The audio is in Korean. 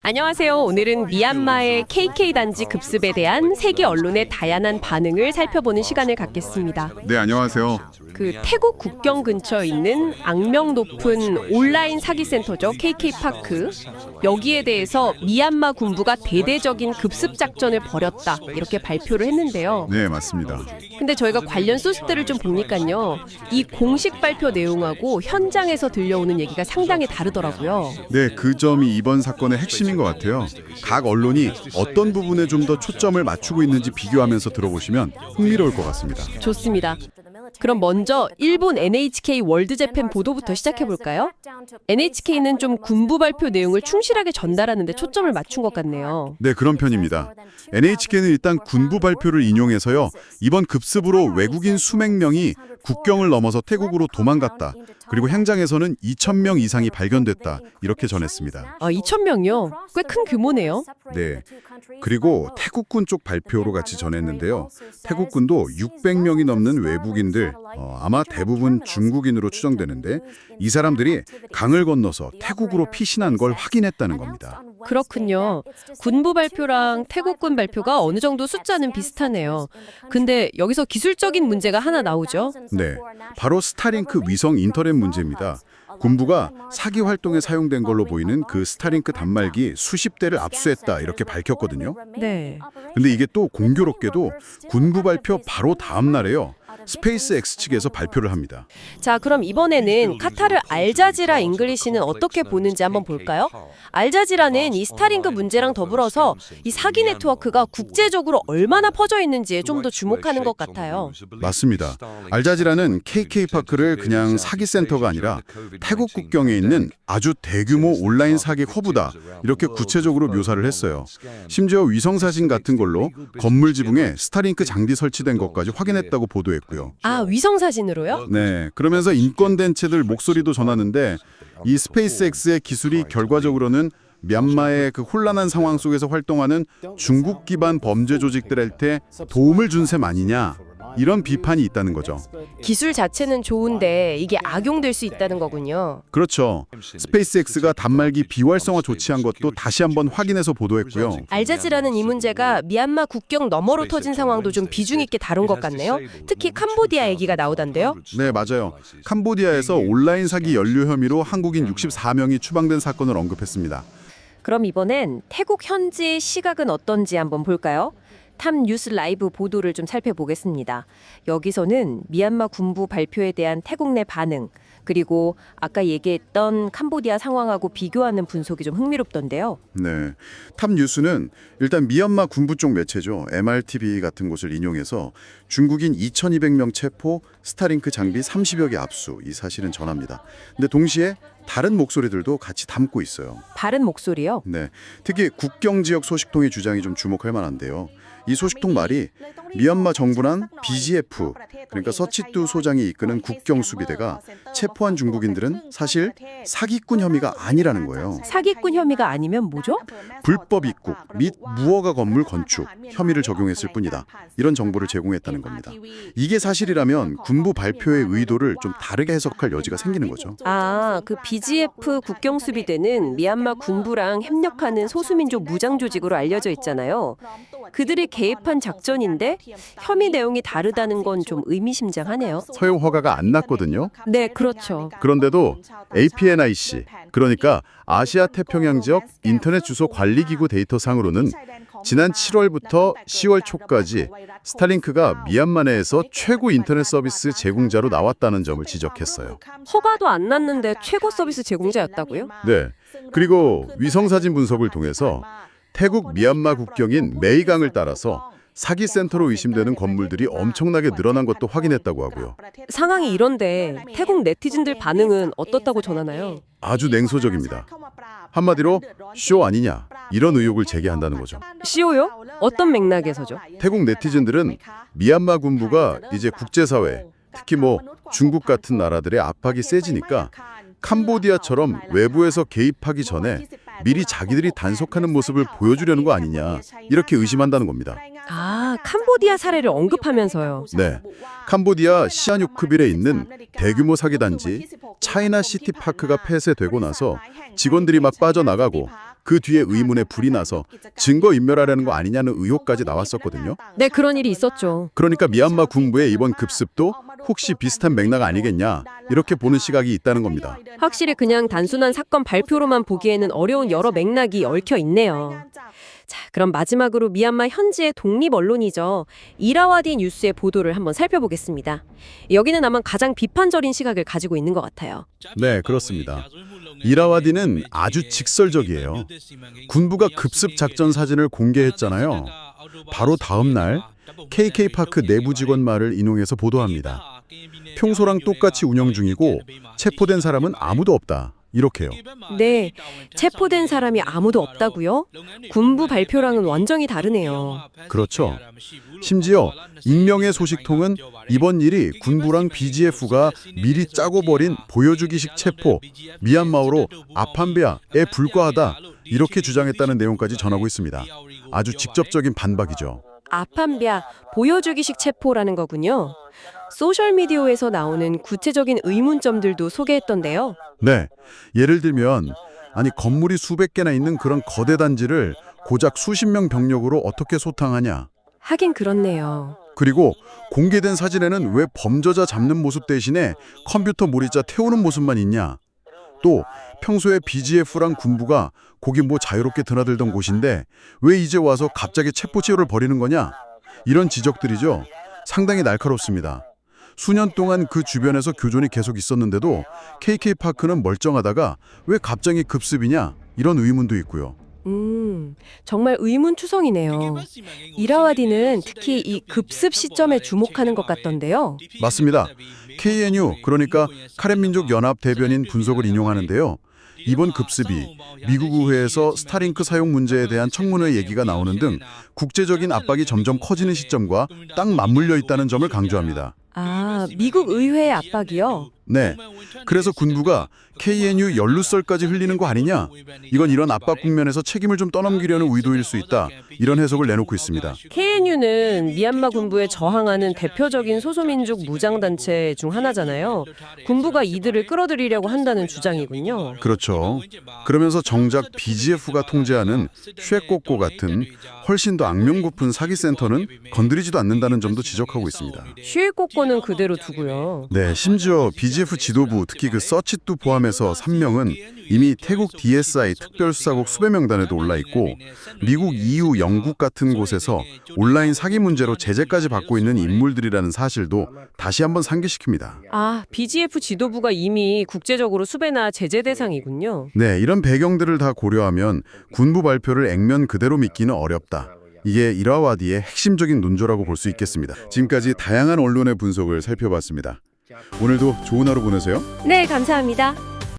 안녕하세요. 오늘은 미얀마의 KK 단지 급습에 대한 세계 언론의 다양한 반응을 살펴보는 시간을 갖겠습니다. 네, 안녕하세요. 태국 국경 근처에 있는 악명 높은 온라인 사기 센터죠. KK파크. 여기에 대해서 미얀마 군부가 대대적인 급습 작전을 벌였다. 이렇게 발표를 했는데요. 네, 맞습니다. 근데 저희가 관련 소스들을 좀 보니까요. 이 공식 발표 내용하고 현장에서 들려오는 얘기가 상당히 다르더라고요. 네, 그 점이 이번 사건의 핵심인 것 같아요. 각 언론이 어떤 부분에 좀 더 초점을 맞추고 있는지 비교하면서 들어보시면 흥미로울 것 같습니다. 좋습니다. 그럼 먼저 일본 NHK 월드재팬 보도부터 시작해볼까요? NHK는 좀 군부 발표 내용을 충실하게 전달하는 데 초점을 맞춘 것 같네요. 네, 그런 편입니다. NHK는 일단 군부 발표를 인용해서요. 이번 급습으로 외국인 수백 명이 국경을 넘어서 태국으로 도망갔다. 그리고 현장에서는 2,000명 이상이 발견됐다. 이렇게 전했습니다. 2,000명이요? 꽤 큰 규모네요. 네. 그리고 태국군 쪽 발표로 같이 전했는데요. 태국군도 600명이 넘는 외국인들, 아마 대부분 중국인으로 추정되는데 이 사람들이 강을 건너서 태국으로 피신한 걸 확인했다는 겁니다. 그렇군요. 군부 발표랑 태국군 발표가 어느 정도 숫자는 비슷하네요. 근데 여기서 기술적인 문제가 하나 나오죠. 네, 바로 스타링크 위성 인터넷 문제입니다. 군부가 사기 활동에 사용된 걸로 보이는 그 스타링크 단말기 수십 대를 압수했다 이렇게 밝혔거든요. 네. 근데 이게 또 공교롭게도 군부 발표 바로 다음 날에요. 스페이스X 측에서 발표를 합니다. 자, 그럼 이번에는 카타르 알자지라 잉글리시는 어떻게 보는지 한번 볼까요? 알자지라는 이 스타링크 문제랑 더불어서 이 사기 네트워크가 국제적으로 얼마나 퍼져 있는지에 좀 더 주목하는 것 같아요. 맞습니다. 알자지라는 KK파크를 그냥 사기 센터가 아니라 태국 국경에 있는 아주 대규모 온라인 사기 허브다 이렇게 구체적으로 묘사를 했어요. 심지어 위성사진 같은 걸로 건물 지붕에 스타링크 장비 설치된 것까지 확인했다고 보도했고요. 위성사진으로요? 네, 그러면서 인권단체들 목소리도 전하는데 이 스페이스X의 기술이 결과적으로는 미얀마의 그 혼란한 상황 속에서 활동하는 중국 기반 범죄 조직들한테 도움을 준 셈 아니냐 이런 비판이 있다는 거죠. 기술 자체는 좋은데 이게 악용될 수 있다는 거군요. 그렇죠. 스페이스X가 단말기 비활성화 조치한 것도 다시 한번 확인해서 보도했고요. 알자지라는 이 문제가 미얀마 국경 너머로 터진 상황도 좀 비중 있게 다룬 것 같네요. 특히 캄보디아 얘기가 나오던데요. 네, 맞아요. 캄보디아에서 온라인 사기 연루 혐의로 한국인 64명이 추방된 사건을 언급했습니다. 그럼 이번엔 태국 현지의 시각은 어떤지 한번 볼까요? 탑 뉴스 라이브 보도를 좀 살펴보겠습니다. 여기서는 미얀마 군부 발표에 대한 태국 내 반응, 그리고 아까 얘기했던 캄보디아 상황하고 비교하는 분석이 좀 흥미롭던데요. 네, 탑 뉴스는 일단 미얀마 군부 쪽 매체죠. MRTV 같은 곳을 인용해서 중국인 2,200명 체포, 스타링크 장비 30여 개 압수 이 사실은 전합니다. 근데 동시에 다른 목소리들도 같이 담고 있어요. 다른 목소리요? 네, 특히 국경 지역 소식통의 주장이 좀 주목할 만한데요. 이 소식통 말이 미얀마 정부난 BGF, 그러니까 서치뚜 소장이 이끄는 국경수비대가 체포한 중국인들은 사실 사기꾼 혐의가 아니라는 거예요. 사기꾼 혐의가 아니면 뭐죠? 불법 입국 및 무허가 건물 건축 혐의를 적용했을 뿐이다. 이런 정보를 제공했다는 겁니다. 이게 사실이라면 군부 발표의 의도를 좀 다르게 해석할 여지가 생기는 거죠. 그 BGF 국경수비대는 미얀마 군부랑 협력하는 소수민족 무장 조직으로 알려져 있잖아요. 그들이 개입한 작전인데 혐의 내용이 다르다는 건 좀 의미심장하네요. 서용 허가가 안 났거든요. 네, 그렇죠. 그런데도 APNIC, 그러니까 아시아 태평양 지역 인터넷 주소 관리기구 데이터상으로는 지난 7월부터 10월 초까지 스타링크가 미얀마 내에서 최고 인터넷 서비스 제공자로 나왔다는 점을 지적했어요. 허가도 안 났는데 최고 서비스 제공자였다고요? 네, 그리고 위성사진 분석을 통해서 태국 미얀마 국경인 메이강을 따라서 사기 센터로 의심되는 건물들이 엄청나게 늘어난 것도 확인했다고 하고요. 상황이 이런데 태국 네티즌들 반응은 어떻다고 전하나요? 아주 냉소적입니다. 한마디로 쇼 아니냐 이런 의혹을 제기한다는 거죠. 쇼요? 어떤 맥락에서죠? 태국 네티즌들은 미얀마 군부가 이제 국제사회, 특히 중국 같은 나라들의 압박이 세지니까 캄보디아처럼 외부에서 개입하기 전에 미리 자기들이 단속하는 모습을 보여주려는 거 아니냐 이렇게 의심한다는 겁니다. 아, 캄보디아 사례를 언급하면서요. 네, 캄보디아 시아누크빌에 있는 대규모 사기단지 차이나 시티파크가 폐쇄되고 나서 직원들이 막 빠져나가고 그 뒤에 의문에 불이 나서 증거인멸하려는 거 아니냐는 의혹까지 나왔었거든요. 네, 그런 일이 있었죠. 그러니까 미얀마 군부의 이번 급습도 혹시 비슷한 맥락 아니겠냐 이렇게 보는 시각이 있다는 겁니다. 확실히 그냥 단순한 사건 발표로만 보기에는 어려운 여러 맥락이 얽혀 있네요. 자, 그럼 마지막으로 미얀마 현지의 독립 언론이죠. 이라와디 뉴스의 보도를 한번 살펴보겠습니다. 여기는 아마 가장 비판적인 시각을 가지고 있는 것 같아요. 네, 그렇습니다. 이라와디는 아주 직설적이에요. 군부가 급습 작전 사진을 공개했잖아요. 바로 다음 날 KK파크 내부 직원 말을 인용해서 보도합니다. 평소랑 똑같이 운영 중이고 체포된 사람은 아무도 없다. 이렇게요. 네, 체포된 사람이 아무도 없다고요? 군부 발표랑은 완전히 다르네요. 그렇죠. 심지어 익명의 소식통은 이번 일이 군부랑 BGF가 미리 짜고 버린 보여주기식 체포, 미얀마어로 아판베아에 불과하다 이렇게 주장했다는 내용까지 전하고 있습니다. 아주 직접적인 반박이죠. 아판비아, 보여주기식 체포라는 거군요. 소셜미디어에서 나오는 구체적인 의문점들도 소개했던데요. 네, 예를 들면 아니 건물이 수백 개나 있는 그런 거대 단지를 고작 수십 명 병력으로 어떻게 소탕하냐. 하긴 그렇네요. 그리고 공개된 사진에는 왜 범죄자 잡는 모습 대신에 컴퓨터 몰이자 태우는 모습만 있냐. 또 평소에 BGF랑 군부가 거기 뭐 자유롭게 드나들던 곳인데 왜 이제 와서 갑자기 체포 치열을 벌이는 거냐. 이런 지적들이죠. 상당히 날카롭습니다. 수년 동안 그 주변에서 교전이 계속 있었는데도 KK파크는 멀쩡하다가 왜 갑자기 급습이냐 이런 의문도 있고요. 정말 의문투성이네요. 이라와디는 특히 이 급습 시점에 주목하는 것 같던데요. 맞습니다. KNU 그러니까 카렌민족 연합 대변인 분석을 인용하는데요. 이번 급습이 미국 의회에서 스타링크 사용 문제에 대한 청문회 얘기가 나오는 등 국제적인 압박이 점점 커지는 시점과 딱 맞물려 있다는 점을 강조합니다. 아, 미국 의회의 압박이요? 네, 그래서 군부가 KNU 연루설까지 흘리는 거 아니냐? 이건 이런 압박 국면에서 책임을 좀 떠넘기려는 의도일 수 있다. 이런 해석을 내놓고 있습니다. KNU는 미얀마 군부에 저항하는 대표적인 소수민족 무장단체 중 하나잖아요. 군부가 이들을 끌어들이려고 한다는 주장이군요. 그렇죠. 그러면서 정작 BGF가 통제하는 쉐꼬꼬 같은 훨씬 더 악명 높은 사기센터는 건드리지도 않는다는 점도 지적하고 있습니다. 슈일꼬꼬는 그대로 두고요. 네, 심지어 BGF 지도부, 특히 그 서치뚜 포함해서 3명은 이미 태국 DSI 특별수사국 수배 명단에도 올라 있고 미국, EU, 영국 같은 곳에서 온라인 사기 문제로 제재까지 받고 있는 인물들이라는 사실도 다시 한번 상기시킵니다. 아, BGF 지도부가 이미 국제적으로 수배나 제재 대상이군요. 네, 이런 배경들을 다 고려하면 군부 발표를 액면 그대로 믿기는 어렵다. 이게 이라와디의 핵심적인 논조라고 볼 수 있겠습니다. 지금까지 다양한 언론의 분석을 살펴봤습니다. 오늘도 좋은 하루 보내세요. 네, 감사합니다.